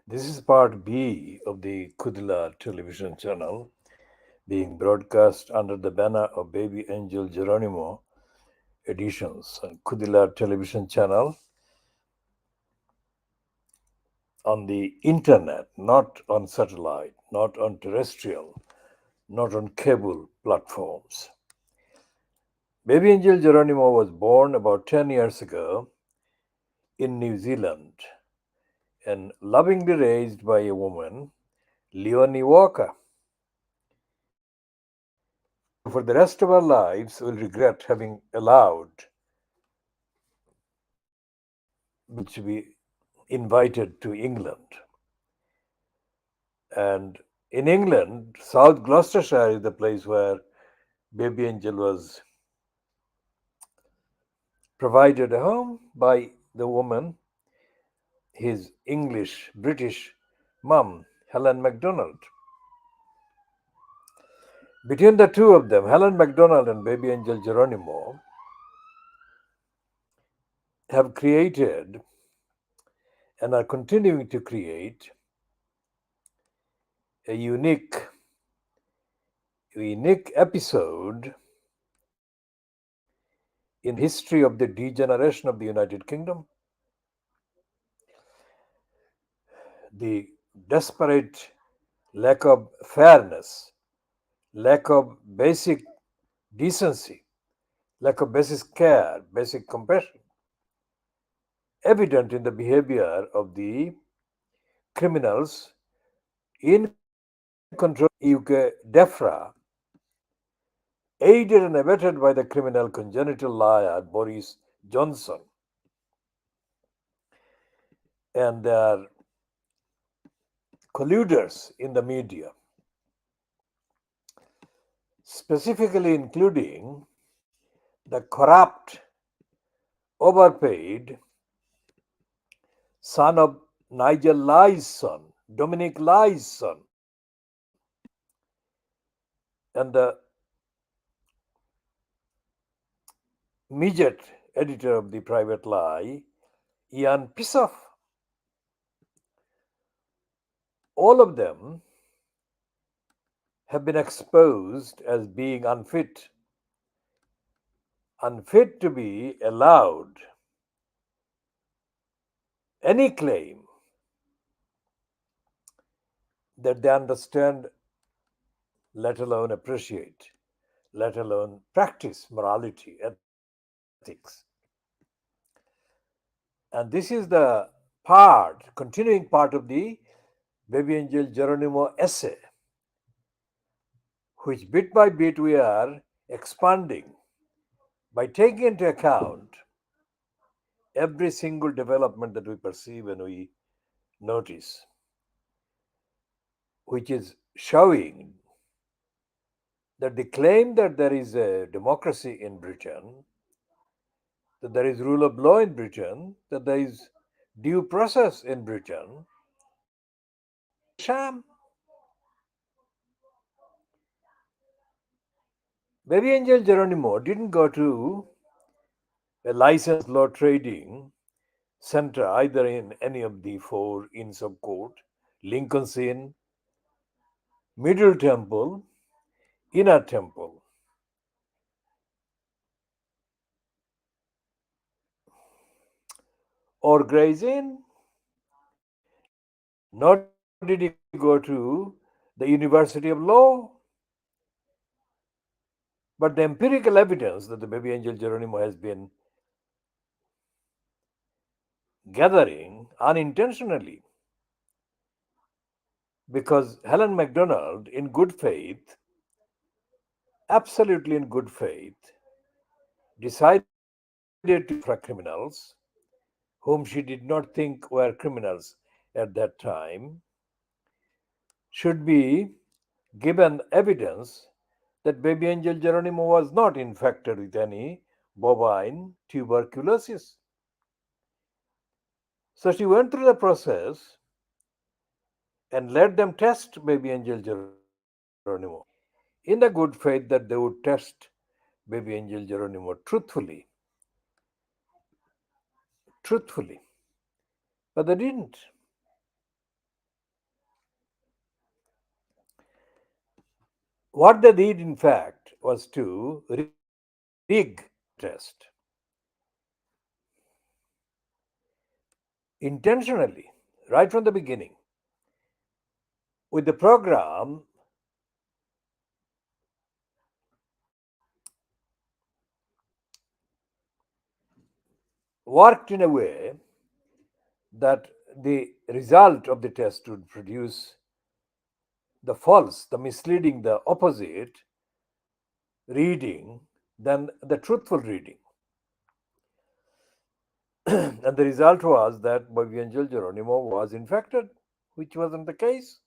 This is part B of the Khudeelaar television channel being broadcast under the banner of Baby Angel Geronimo editions on Khudeelaar television channel on the internet, not on satellite, not on terrestrial, not on cable platforms. Baby Angel Geronimo was born about 10 years ago in New Zealand and lovingly raised by a woman, Leonie Walker. For the rest of our lives, we'll regret having allowed to be invited to England. And in England, South Gloucestershire is the place where Baby Angel was provided a home by the woman, his English British mum, Helen MacDonald. Between the two of them, Helen MacDonald and Baby Angel Geronimo, have created and are continuing to create a unique episode in history of the degeneration of the United Kingdom, the desperate lack of fairness, lack of basic decency, lack of basic care, basic compassion, evident in the behavior of the criminals in control of UK DEFRA, aided and abetted by the criminal congenital liar Boris Johnson and their colluders in the media, specifically including the corrupt, overpaid son of Nigel Lyle's son, Dominic Lyle's son, and the midget editor of the Private Lie, Ian Pissoff. All of them have been exposed as being unfit to be allowed any claim that they understand, let alone appreciate, let alone practice morality, ethics. And this is the continuing part of the Baby Angel Geronimo essay, which bit by bit we are expanding by taking into account every single development that we perceive and we notice, which is showing that the claim that there is a democracy in Britain, that there is rule of law in Britain, that there is due process in Britain, sham. Baby Angel Geronimo didn't go to a licensed law trading center either in any of the four Inns of Court, Lincoln's Inn, Middle Temple, Inner Temple, or Gray's Inn, nor did he go to the University of Law. But the empirical evidence that the Baby Angel Geronimo has been gathering unintentionally, because Helen MacDonald, in good faith, absolutely in good faith, decided to for criminals whom she did not think were criminals at that time should be given evidence that Baby Angel Geronimo was not infected with any bovine tuberculosis. So she went through the process and let them test Baby Angel Geronimo in the good faith that they would test Baby Angel Geronimo truthfully. But they didn't. What they did, in fact, was to rig the test intentionally, right from the beginning, with the program worked in a way that the result of the test would produce the false, the misleading, the opposite reading than the truthful reading. And the result was that Baby Angel Geronimo was infected, which wasn't the case,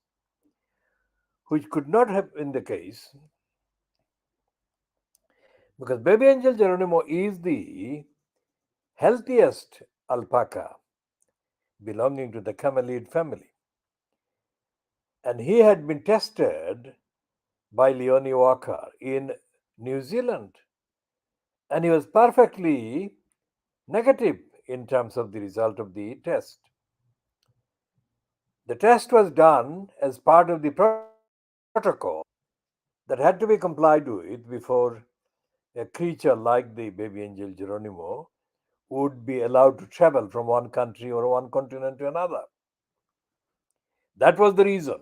which could not have been the case, because Baby Angel Geronimo is the healthiest alpaca belonging to the camelid family. And he had been tested by Leonie Walker in New Zealand, and he was perfectly negative in terms of the result of the test. The test was done as part of the protocol that had to be complied with before a creature like the baby angel Geronimo would be allowed to travel from one country or one continent to another. That was the reason.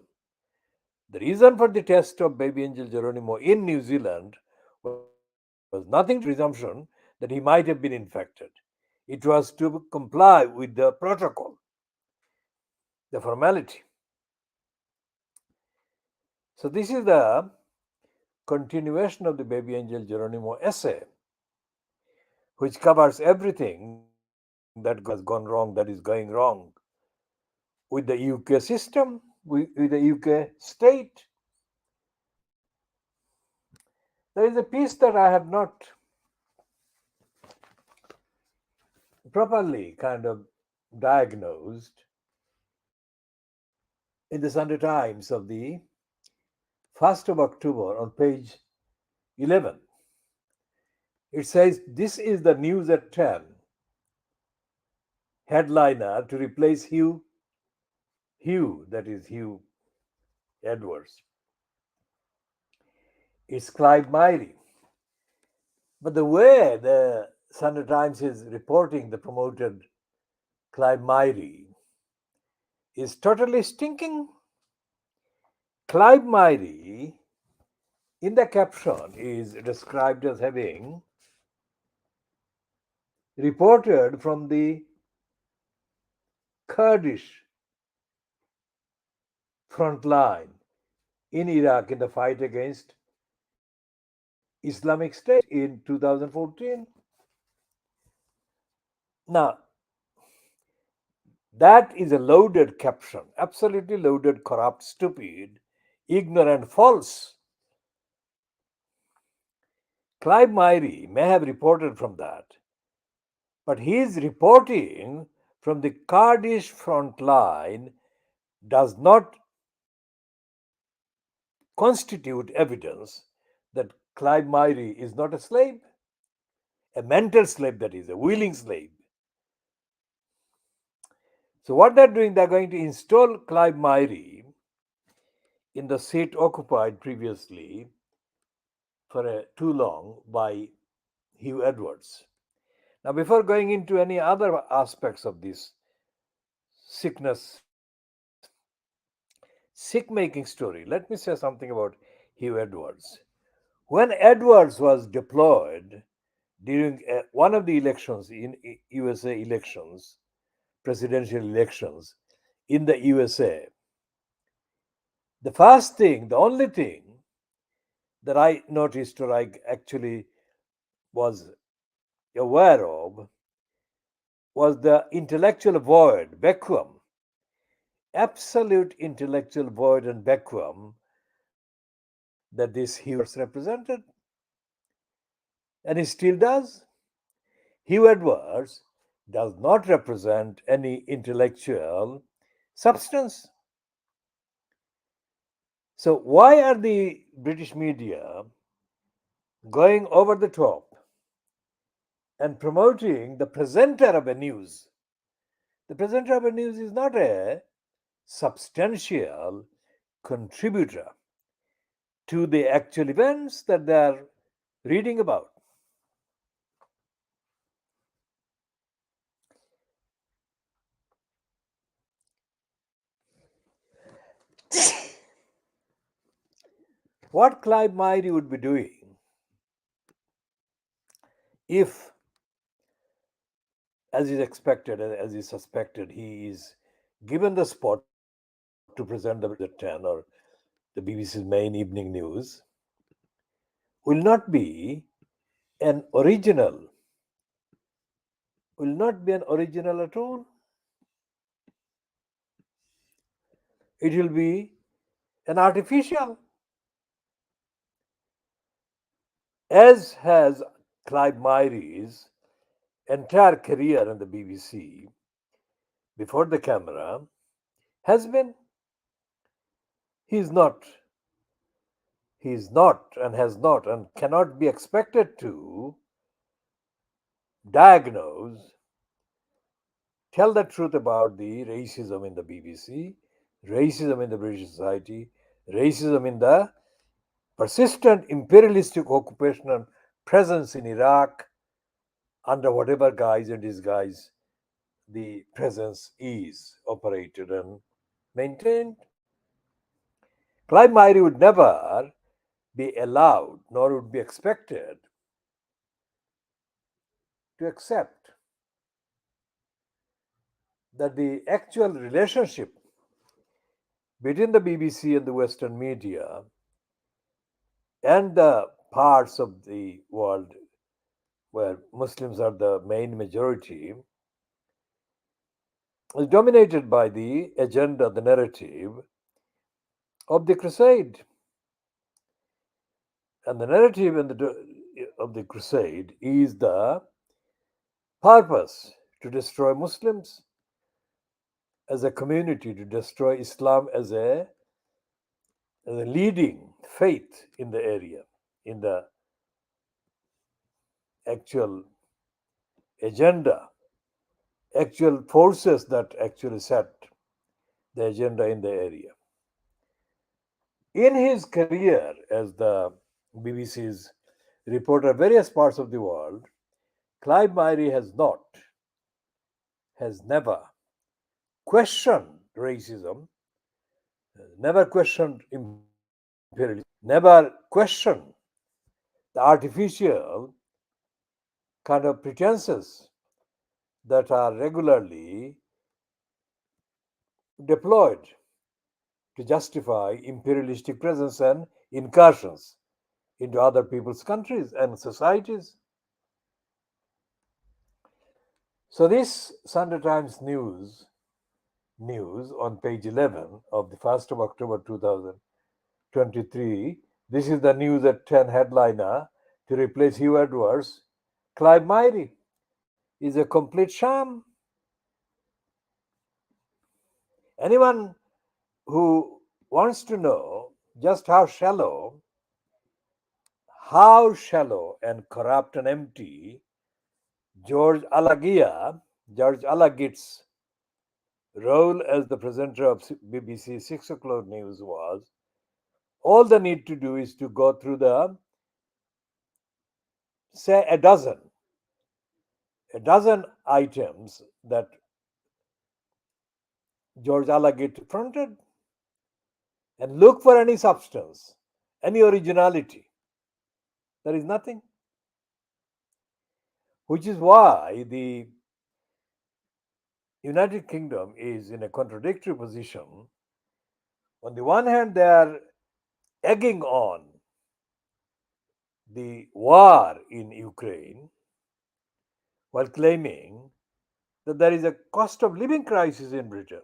The reason for the test of baby angel Geronimo in New Zealand was nothing to presumption that he might have been infected. It was to comply with the protocol, the formality. So, this is the continuation of the baby angel Geronimo essay, which covers everything that has gone wrong, that is going wrong with the UK system, with the UK state. There is a piece that I have not properly kind of diagnosed in the Sunday Times of the 1st of October on page 11. It says, "This is the news at 10 headliner to replace Hugh, that is Hugh Edwards. It's Clive Myrie." But the way the Sunday Times is reporting the promoted Clive Myrie is totally stinking. Clive Myrie, in the caption, is described as having reported from the Kurdish front line in Iraq in the fight against Islamic State in 2014. Now, that is a loaded caption, absolutely loaded, corrupt, stupid, ignorant, false. Clive Myrie may have reported from that, but his reporting from the Kurdish front line does not constitute evidence that Clive Myrie is not a slave, a mental slave, that is, a willing slave. So, what they're doing, they're going to install Clive Myrie in the seat occupied previously for too long by Hugh Edwards. Now, before going into any other aspects of this sickness, sick making story, let me say something about Hugh Edwards. When Edwards was deployed during one of the elections in USA elections, presidential elections in the USA, the first thing, the only thing that I noticed or I actually was aware of was the intellectual void, vacuum, absolute intellectual void and vacuum that this Hugh Edwards represented. And he still does. Hugh Edwards does not represent any intellectual substance. So, why are the British media going over the top and promoting the presenter of a news? The presenter of a news is not a substantial contributor to the actual events that they are reading about. What Clive Myrie would be doing if, as is expected, as is suspected, he is given the spot to present the at 10 or the BBC's main evening news, will not be an original, will not be an original at all. It will be an artificial, as has Clive Myrie's entire career in the BBC before the camera has been. He is not, he is not, and has not, and cannot be expected to diagnose, tell the truth about the racism in the BBC, racism in the British society, racism in the persistent imperialistic occupational presence in Iraq under whatever guise and disguise the presence is operated and maintained. Clive Myrie would never be allowed, nor would be expected, to accept that the actual relationship between the BBC and the Western media and the parts of the world where Muslims are the main majority is dominated by the agenda, the narrative of the crusade. And the narrative of the crusade is the purpose to destroy Muslims as a community, to destroy Islam as a leading faith in the area, in the actual agenda, actual forces that actually set the agenda in the area. In his career as the BBC's reporter various parts of the world, Clive Myrie has never questioned racism, never questioned imperialism, never questioned the artificial kind of pretenses that are regularly deployed to justify imperialistic presence and incursions into other people's countries and societies. So this Sunday Times news on page 11 of the 1st of October 2023, this is the news at 10 headliner to replace Hugh Edwards. Clive Myrie is a complete sham. Anyone who wants to know just how shallow and corrupt and empty George Alagit's role as the presenter of BBC 6 o'clock news was, all they need to do is to go through say a dozen items that George Alagit fronted and look for any substance, any originality. There is nothing. Which is why the United Kingdom is in a contradictory position. On the one hand, they are egging on the war in Ukraine while claiming that there is a cost of living crisis in Britain.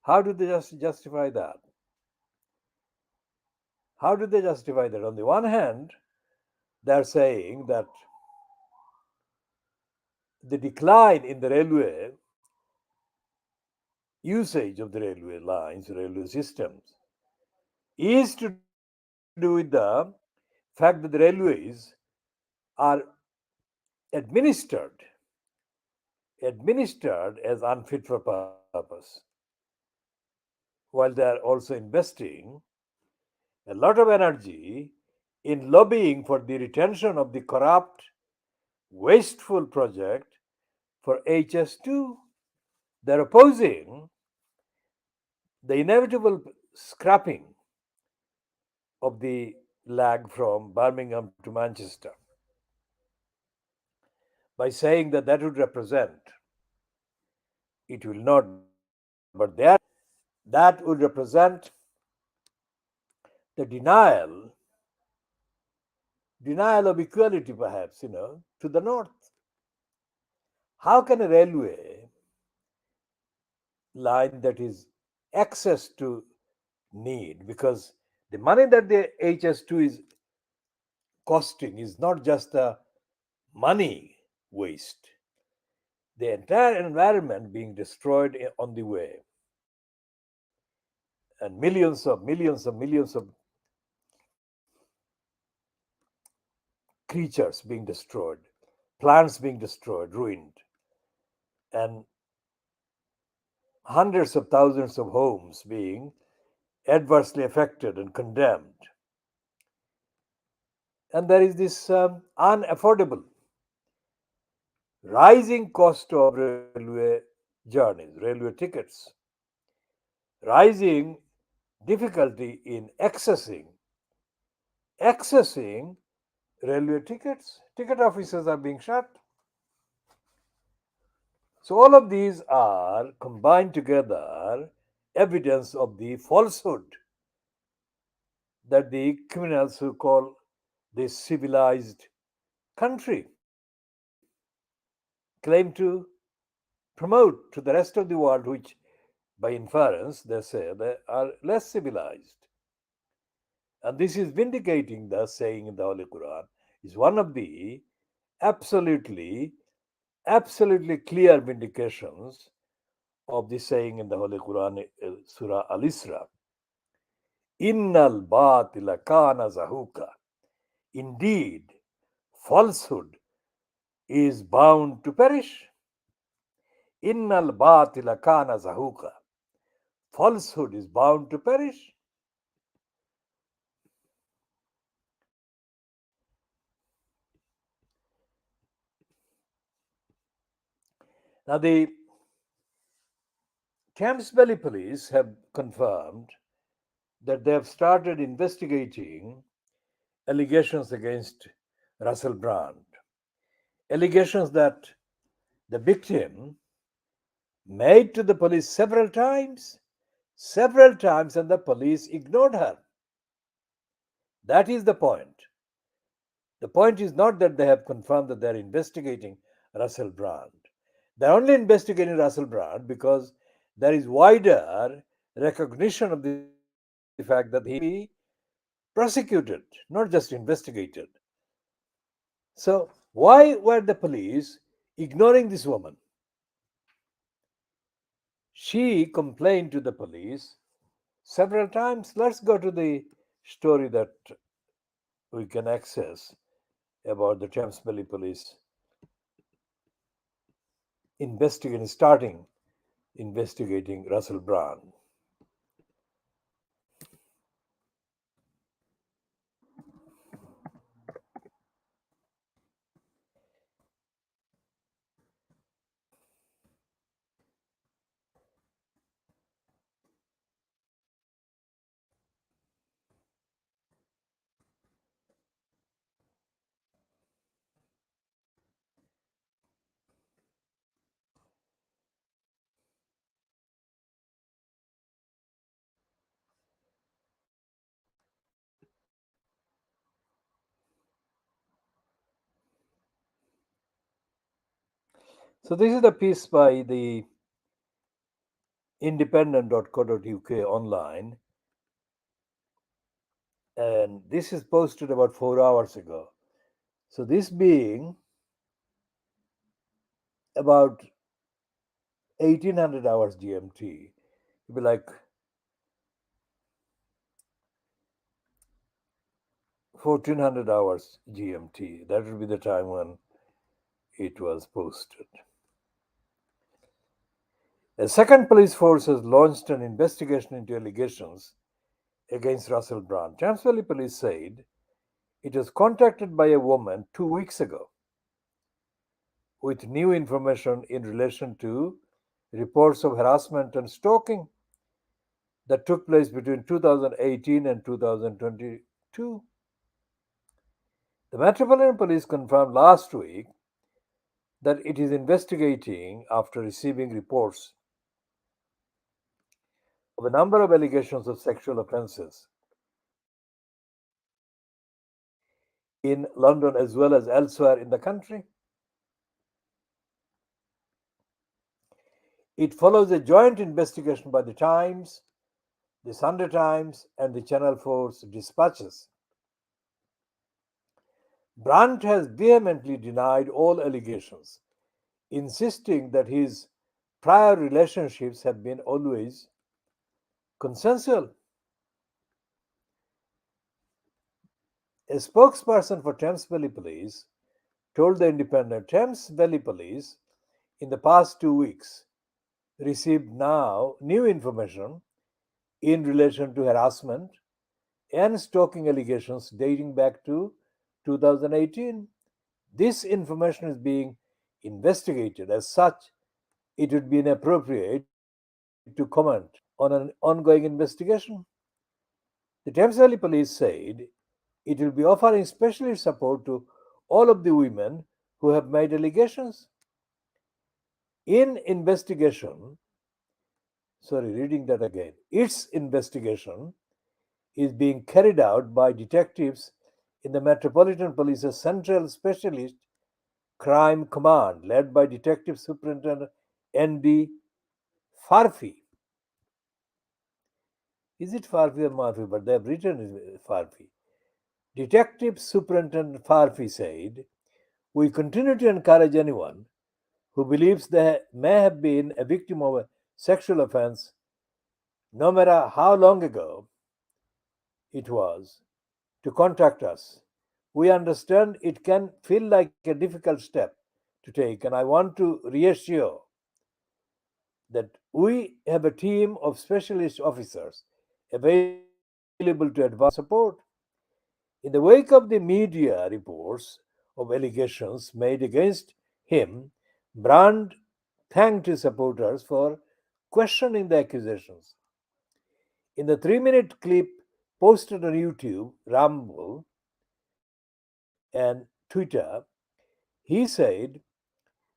How do they justify that? How do they justify that? On the one hand, they are saying that the decline in the railway usage of the railway lines, railway systems, is to do with the fact that the railways are administered as unfit for purpose, while they are also investing a lot of energy in lobbying for the retention of the corrupt, wasteful project for HS2. They're opposing the inevitable scrapping of the lag from Birmingham to Manchester by saying that that would represent, it will not, but that would represent the denial of equality, perhaps, to the north. How can a railway line that is access to need, because the money that the HS2 is costing is not just the money waste, the entire environment being destroyed on the way, and millions of creatures being destroyed, plants being destroyed, ruined, and hundreds of thousands of homes being adversely affected and condemned. And there is this unaffordable rising cost of railway journeys, railway tickets, rising difficulty in accessing railway tickets. Ticket offices are being shut. So all of these are combined together evidence of the falsehood that the criminals who call this civilized country claim to promote to the rest of the world, which by inference they say they are less civilized. And this is vindicating the saying in the Holy Quran, is one of the absolutely, absolutely clear vindications of the saying in the Holy Quran, Surah Al Isra. Innal Baatila Kaana Zahooqa. Indeed, falsehood is bound to perish. Innal Baatila Kaana Zahooqa. Falsehood is bound to perish. Now, the Thames Valley police have confirmed that they have started investigating allegations against Russell Brand. Allegations that the victim made to the police several times, and the police ignored her. That is the point. The point is not that they have confirmed that they are investigating Russell Brand. They are only investigating Russell Brand because there is wider recognition of the fact that he may be prosecuted, not just investigated. So, why were the police ignoring this woman? She complained to the police several times. Let's go to the story that we can access about the Thames Valley police starting investigating Russell Brand. So, this is the piece by the independent.co.uk online, and this is posted about 4 hours ago. So, this being about 1800 hours GMT, it'll be like 1400 hours GMT. That will be the time when it was posted. A second police force has launched an investigation into allegations against Russell Brand. Thames Valley Police said it was contacted by a woman 2 weeks ago with new information in relation to reports of harassment and stalking that took place between 2018 and 2022. The Metropolitan Police confirmed last week that it is investigating after receiving reports of a number of allegations of sexual offences in London as well as elsewhere in the country. It follows a joint investigation by the Times, the Sunday Times, and the Channel 4's dispatches. Brandt has vehemently denied all allegations, insisting that his prior relationships have been always consensual. A spokesperson for Thames Valley Police told the Independent Thames Valley Police in the past 2 weeks received now new information in relation to harassment and stalking allegations dating back to 2018. This information is being investigated. As such, it would be inappropriate to comment on an ongoing investigation. The Thames Valley Police said it will be offering specialist support to all of the women who have made allegations. In investigation, reading that again, its investigation is being carried out by detectives in the Metropolitan Police's Central Specialist Crime Command, led by Detective Superintendent N.D. Farfi. Is it Farfi or Marfi? But they have written it Farfi. Detective Superintendent Farfi said, "We continue to encourage anyone who believes they may have been a victim of a sexual offense, no matter how long ago it was, to contact us. We understand it can feel like a difficult step to take, and I want to reassure that we have a team of specialist officers available to advise support." In the wake of the media reports of allegations made against him, Brand thanked his supporters for questioning the accusations. In the 3-minute clip posted on YouTube, Rumble, and Twitter, he said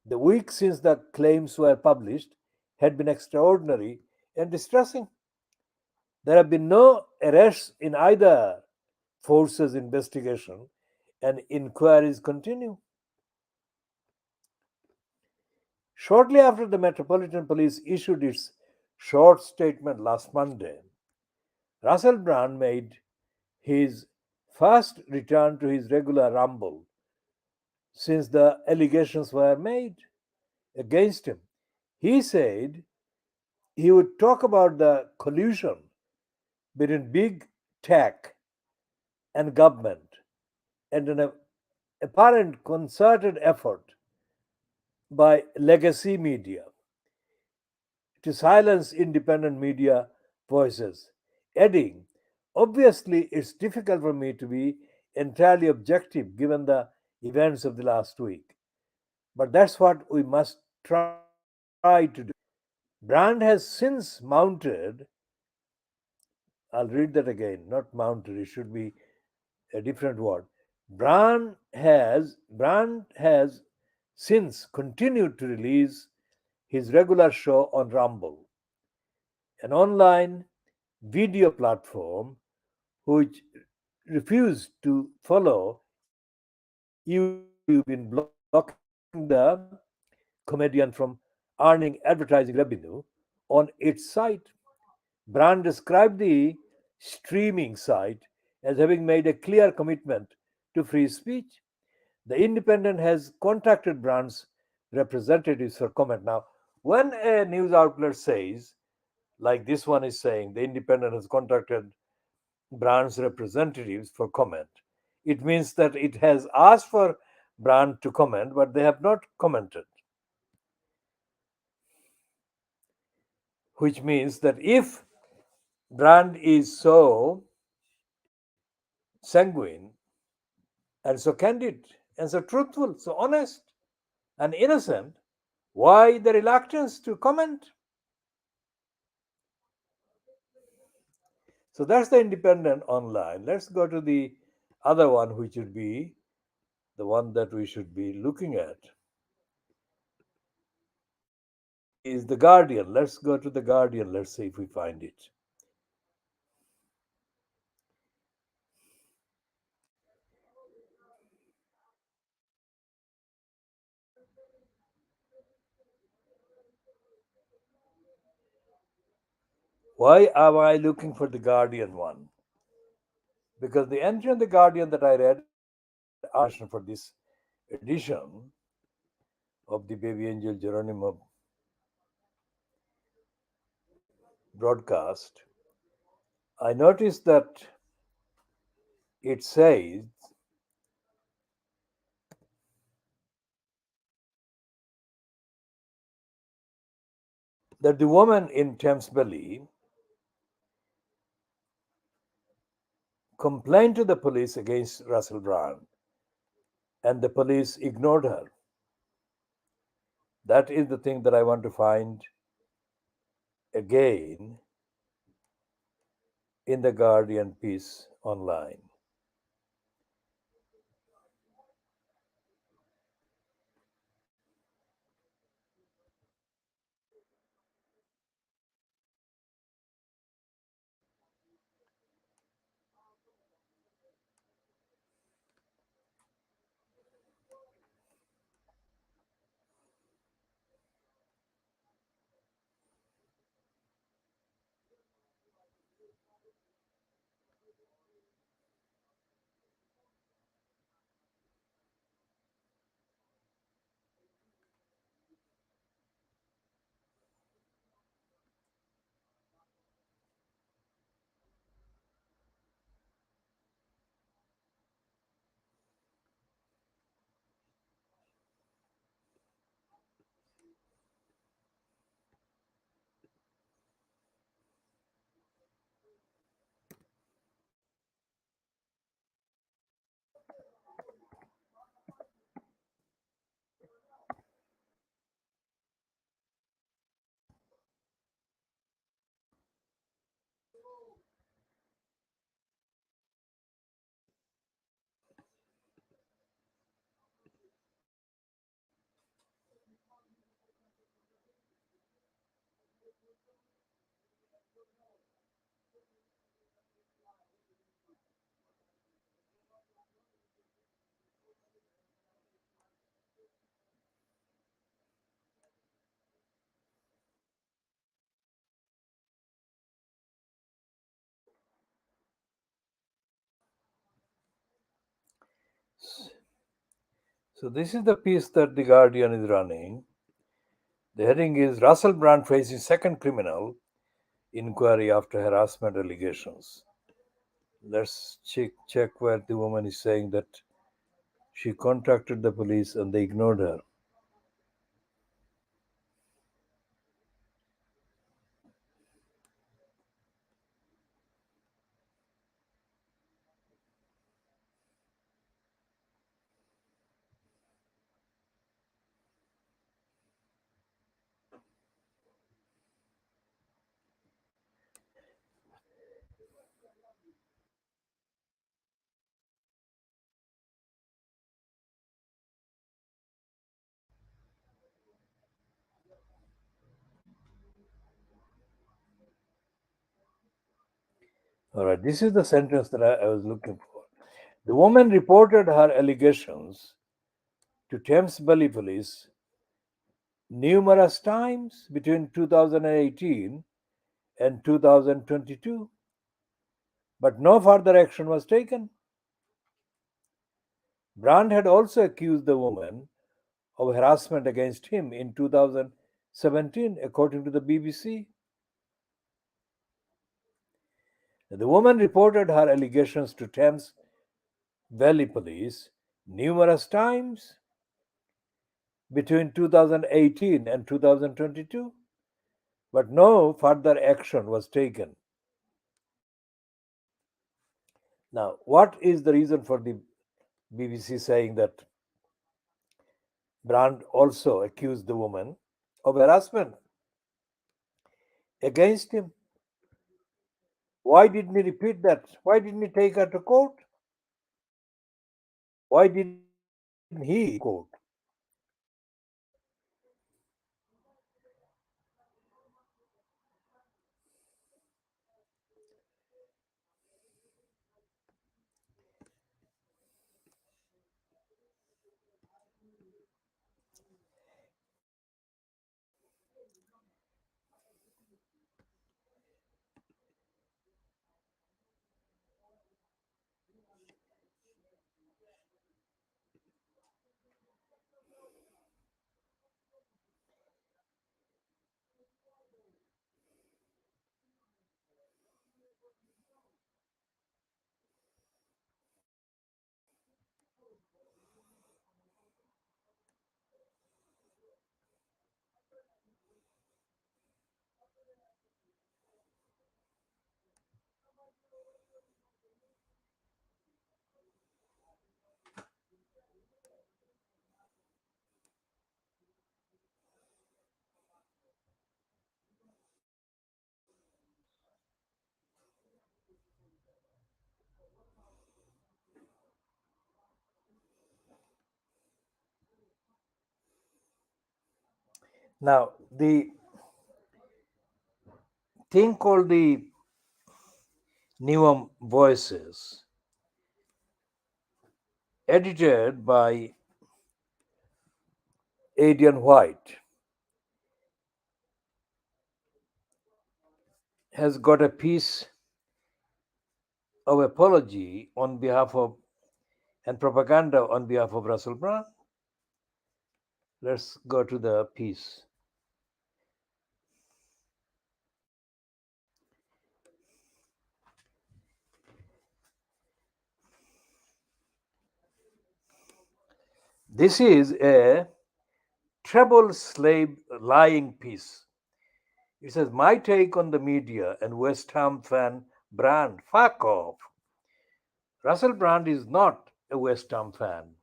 the week since the claims were published had been extraordinary and distressing. There have been no arrests in either force's investigation, and inquiries continue. Shortly after the Metropolitan Police issued its short statement last Monday, Russell Brand made his first return to his regular rumble since the allegations were made against him. He said he would talk about the collusion between big tech and government and an apparent concerted effort by legacy media to silence independent media voices, adding, "Obviously, it's difficult for me to be entirely objective given the events of the last week, but that's what we must try to do." Brand has since mounted, I'll read that again, not mounted, it should be a different word. Brand has since continued to release his regular show on Rumble, an online video platform which refused to follow YouTube in blocking the comedian from earning advertising revenue on its site. Brand described the streaming site as having made a clear commitment to free speech. The Independent has contacted Brand's representatives for comment. Now, when a news outlet says, like this one is saying, the Independent has contacted Brand's representatives for comment, it means that it has asked for Brand to comment, but they have not commented. Which means that if Brand is so sanguine and so candid and so truthful, so honest and innocent, why the reluctance to comment? So that's the independent online. Let's go to the other one, which would be the one that we should be looking at. Is the Guardian. Let's go to the Guardian. Let's see if we find it. Why am I looking for the Guardian one? Because the entry on the Guardian that I read for this edition of the Baby Angel Geronimo broadcast, I noticed that it says that the woman in Thames Valley complained to the police against Russell Brand, and the police ignored her. That is the thing that I want to find again in the Guardian piece online. So this is the piece that the Guardian is running. The heading is Russell Brand faces second criminal inquiry after harassment allegations. Let's check where the woman is saying that she contacted the police and they ignored her. All right, this is the sentence that I was looking for. The woman reported her allegations to Thames Valley Police numerous times between 2018 and 2022, but no further action was taken. Brand had also accused the woman of harassment against him in 2017, according to the BBC. The woman reported her allegations to Thames Valley Police numerous times between 2018 and 2022, but no further action was taken. Now, what is the reason for the BBC saying that Brand also accused the woman of harassment against him? Why didn't he repeat that? Why didn't he take her to court? Why didn't he take her to court? Now, the thing called the Newer Voices, edited by Adrian White, has got a piece of apology on behalf of and propaganda on behalf of Russell Brand. Let's go to the piece. This is a treble slave lying piece. It says, "My take on the media and West Ham fan Brand. Fuck off. Russell Brand is not a West Ham fan.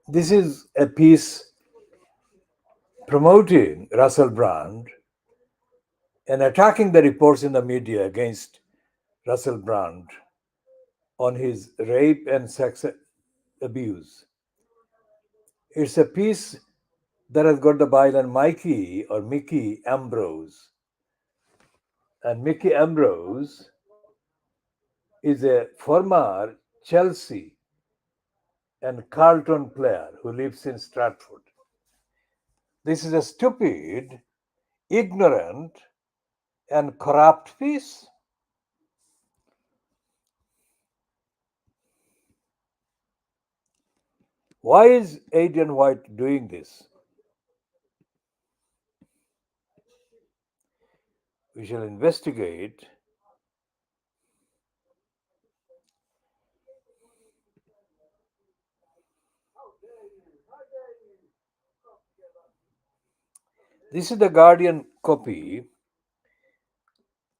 This is a piece promoting Russell Brand and attacking the reports in the media against Russell Brand on his rape and sex abuse. It's a piece that has got the byline Mikey or Mickey Ambrose. And Mickey Ambrose is a former Chelsea and Carlton player who lives in Stratford. This is a stupid, ignorant, and corrupt piece. Why is Adrian White doing this? We shall investigate. This is the Guardian copy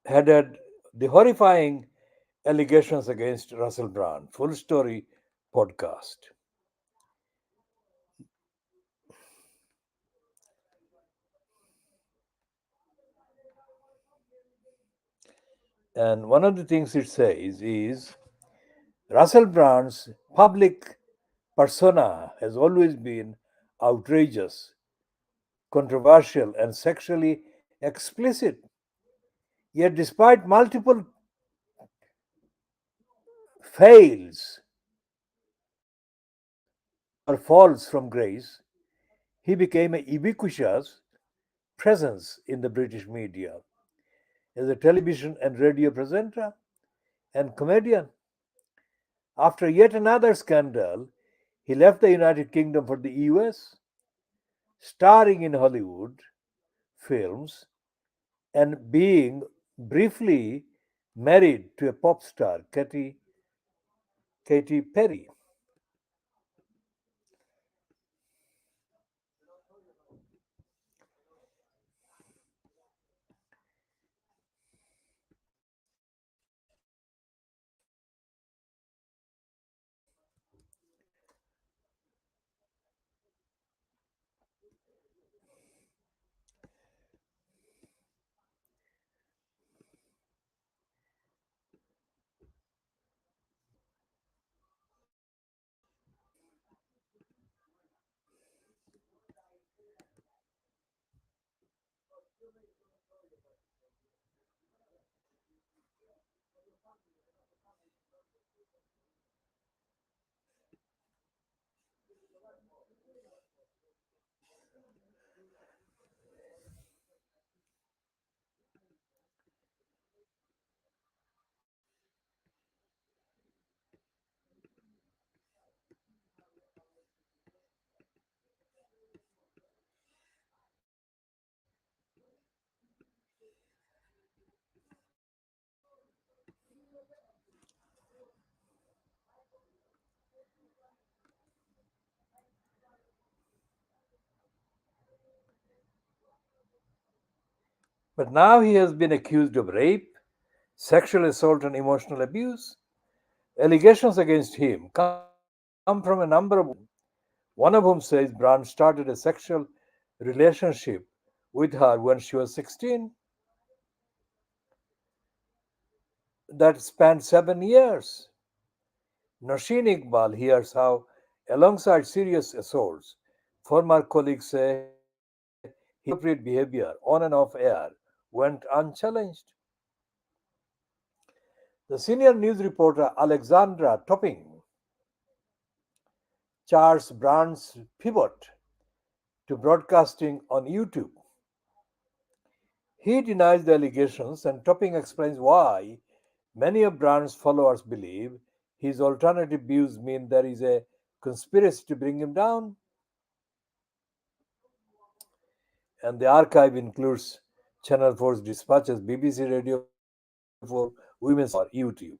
headed "The Horrifying Allegations Against Russell Brand." Full story podcast. And one of the things it says is Russell Brand's public persona has always been outrageous, controversial, and sexually explicit. Yet, despite multiple fails or falls from grace, he became a ubiquitous presence in the British media as a television and radio presenter and comedian. After yet another scandal, he left the United Kingdom for the US, starring in Hollywood films and being briefly married to a pop star, Katy Perry. But now he has been accused of rape, sexual assault, and emotional abuse. Allegations against him come from a number of women, one of whom says Brand started a sexual relationship with her when she was 16 that spanned 7 years. Nosheen Iqbal hears how, alongside serious assaults, former colleagues say his inappropriate behavior on and off air went unchallenged. The senior news reporter Alexandra Topping charts Brand's pivot to broadcasting on YouTube. He denies the allegations, and Topping explains why many of Brand's followers believe his alternative views mean there is a conspiracy to bring him down. And the archive includes Channel 4's dispatches, BBC Radio 4, Women's Hour, YouTube.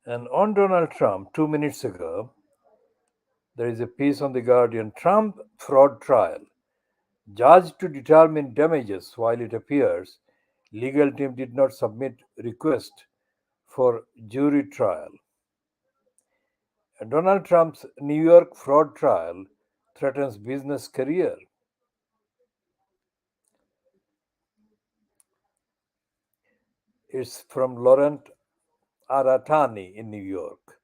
And on Donald Trump, 2 minutes ago, there is a piece on The Guardian: Trump fraud trial. Judge to determine damages. While it appears legal team did not submit request for jury trial. And Donald Trump's New York fraud trial threatens business career. It's from Laurent Aratani in New York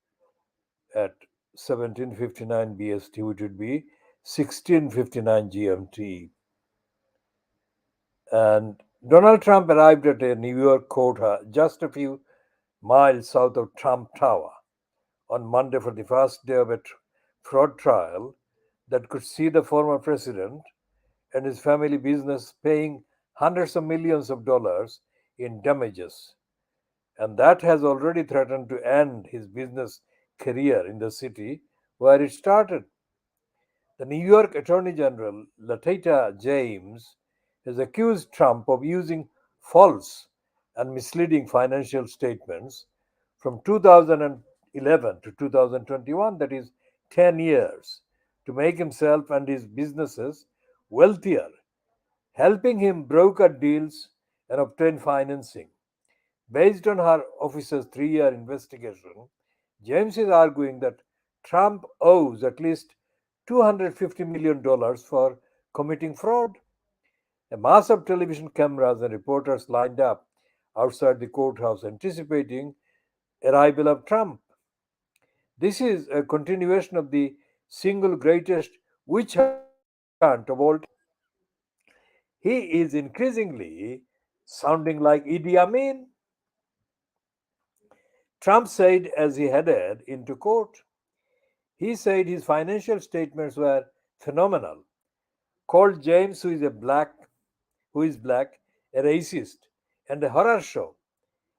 at 1759 BST, which would be 1659 GMT. And Donald Trump arrived at a New York court just a few miles south of Trump Tower on Monday for the first day of a fraud trial that could see the former president and his family business paying hundreds of millions of dollars in damages. And that has already threatened to end his business career in the city where it started. The New York Attorney General, Letitia James, has accused Trump of using false and misleading financial statements from 2011 to 2021, that is 10 years, to make himself and his businesses wealthier, helping him broker deals and obtain financing. Based on her office's 3 year investigation, James is arguing that Trump owes at least $250 million for committing fraud. A mass of television cameras and reporters lined up outside the courthouse anticipating arrival of Trump. This is a continuation of the single greatest witch hunt of all time. He is increasingly sounding like Idi Amin. Trump said as he headed into court. He said his financial statements were phenomenal, called James, who is black, a racist and a horror show,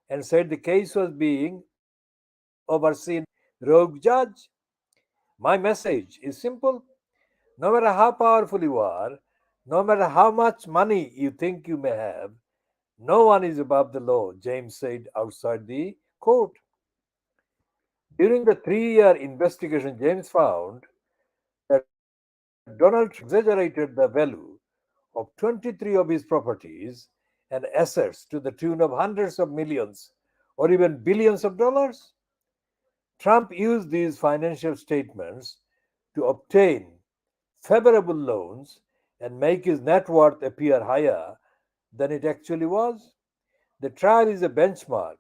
and said the case was being overseen rogue judge. My message is simple. No matter how powerful you are, no matter how much money you think you may have, no one is above the law, James said outside the court. During the 3 year investigation, James found that Donald Trump exaggerated the value of 23 of his properties and assets to the tune of hundreds of millions or even billions of dollars. Trump used these financial statements to obtain favorable loans and make his net worth appear higher than it actually was. The trial is a benchmark.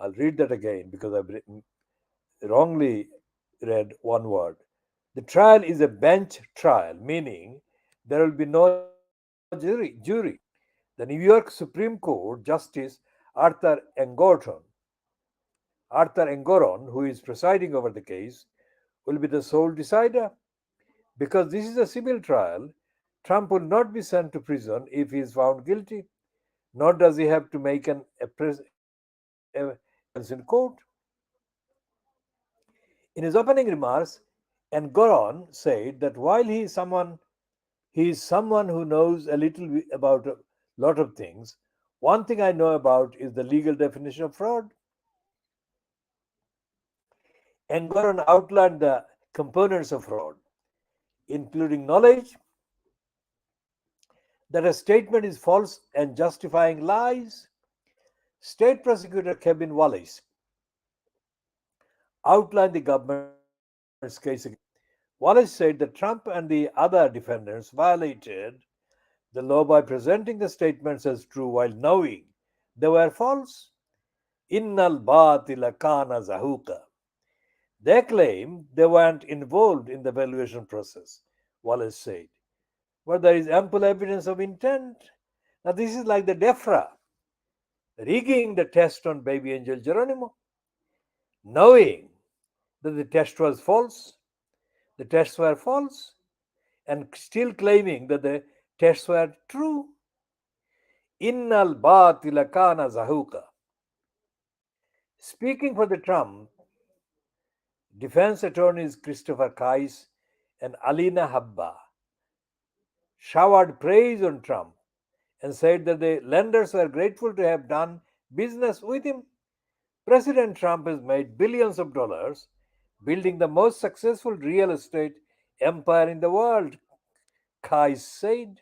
I'll read that again because I've wrongly read one word. The trial is a bench trial, meaning there will be no jury. The New York Supreme Court Justice Arthur Engoron, who is presiding over the case, will be the sole decider. Because this is a civil trial, Trump will not be sent to prison if he is found guilty, nor does he have to make an appearance in court. In his opening remarks, Engoron said that while he is someone who knows a little about a lot of things. One thing I know about is the legal definition of fraud. Engoron outlined the components of fraud, including knowledge that a statement is false and justifying lies. State prosecutor Kevin Wallace outlined the government's case again. Wallace said that Trump and the other defendants violated the law by presenting the statements as true while knowing they were false. Innal Baatila Kaana Zahooqa. They claim they weren't involved in the valuation process, Wallace said, but there is ample evidence of intent. Now, this is like the DEFRA rigging the test on baby angel Geronimo, knowing that the test was false, the tests were false, and still claiming that the tests were true. Innal Baatila Kaana Zahooqa. Speaking for the Trump, defense attorneys Christopher Kais and Alina Habba showered praise on Trump and said that the lenders were grateful to have done business with him. President Trump has made billions of dollars building the most successful real estate empire in the world, Kai said.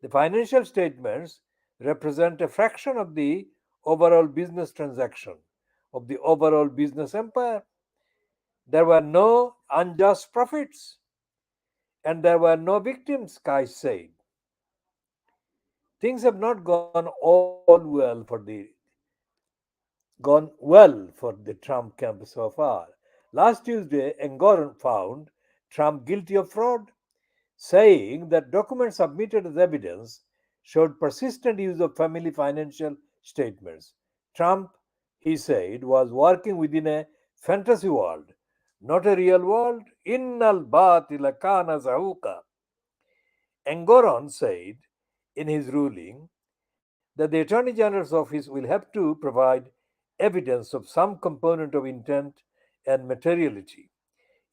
The financial statements represent a fraction of the overall business transaction, of the overall business empire. There were no unjust profits and there were no victims, Kai said. Things have not gone well for the Trump camp so far. Last Tuesday, Engoron found Trump guilty of fraud, saying that documents submitted as evidence showed persistent use of family financial statements. Trump, he said, was working within a fantasy world, not a real world. Innal Baatila Kaana Zahooqa. Engoron said in his ruling that the Attorney General's office will have to provide evidence of some component of intent and materiality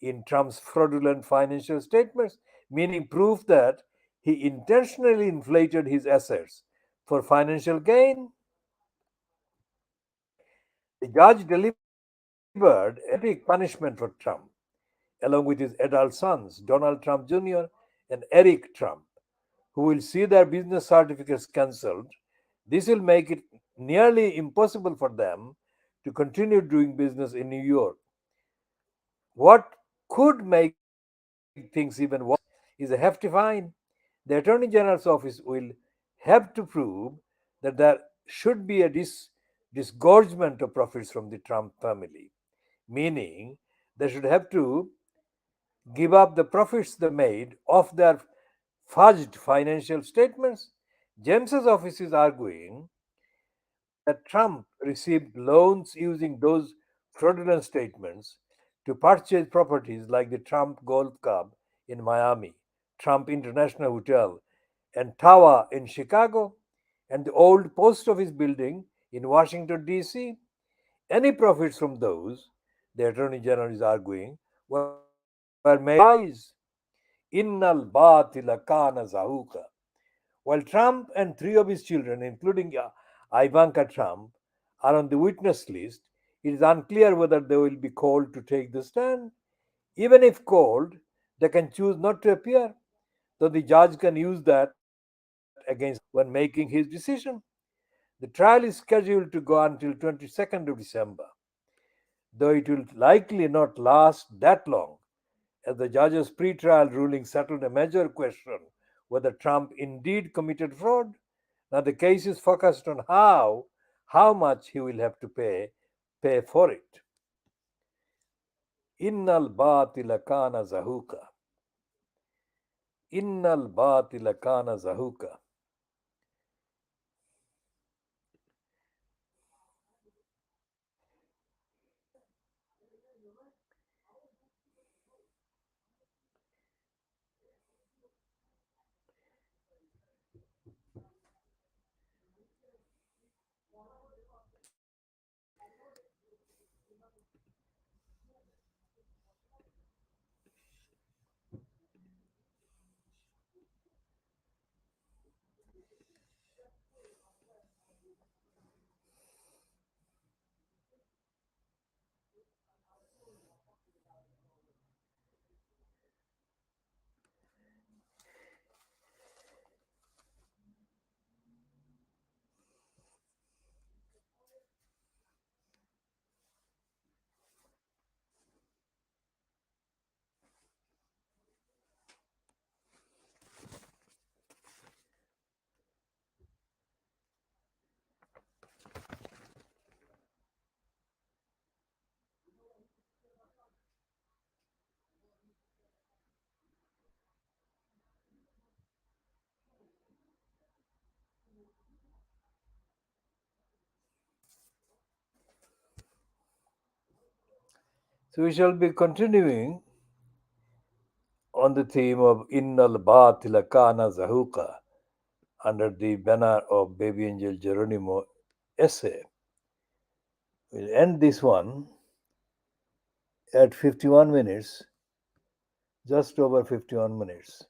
in Trump's fraudulent financial statements, meaning proof that he intentionally inflated his assets for financial gain. The judge delivered a dramatic punishment for Trump, along with his adult sons, Donald Trump Jr. and Eric Trump, who will see their business certificates cancelled. This will make it nearly impossible for them to continue doing business in New York. What could make things even worse is a hefty fine. The Attorney General's office will have to prove that there should be a disgorgement of profits from the Trump family, meaning they should have to give up the profits they made off their fudged financial statements. James's office is arguing that Trump received loans using those fraudulent statements to purchase properties like the Trump Golf Club in Miami, Trump International Hotel, and Tower in Chicago, and the old post office building in Washington, D.C. Any profits from those, the Attorney General is arguing, were made by spies. Innal Baatila Kaana Zahooqa. While Trump and three of his children, including Ivanka Trump, are on the witness list, it is unclear whether they will be called to take the stand. Even if called, they can choose not to appear, though the judge can use that against them when making his decision. The trial is scheduled to go until 22nd of December, though it will likely not last that long, as the judge's pre-trial ruling settled a major question whether Trump indeed committed fraud. Now the case is focused on how much he will have to pay for it. Innal Baatila Kana Zahooqa. Innal Baatila Kana Zahooqa. So we shall be continuing on the theme of Innal Baatila Kana Zahooqa under the banner of Baby Angel Geronimo essay. We'll end this one at 51 minutes, just over 51 minutes.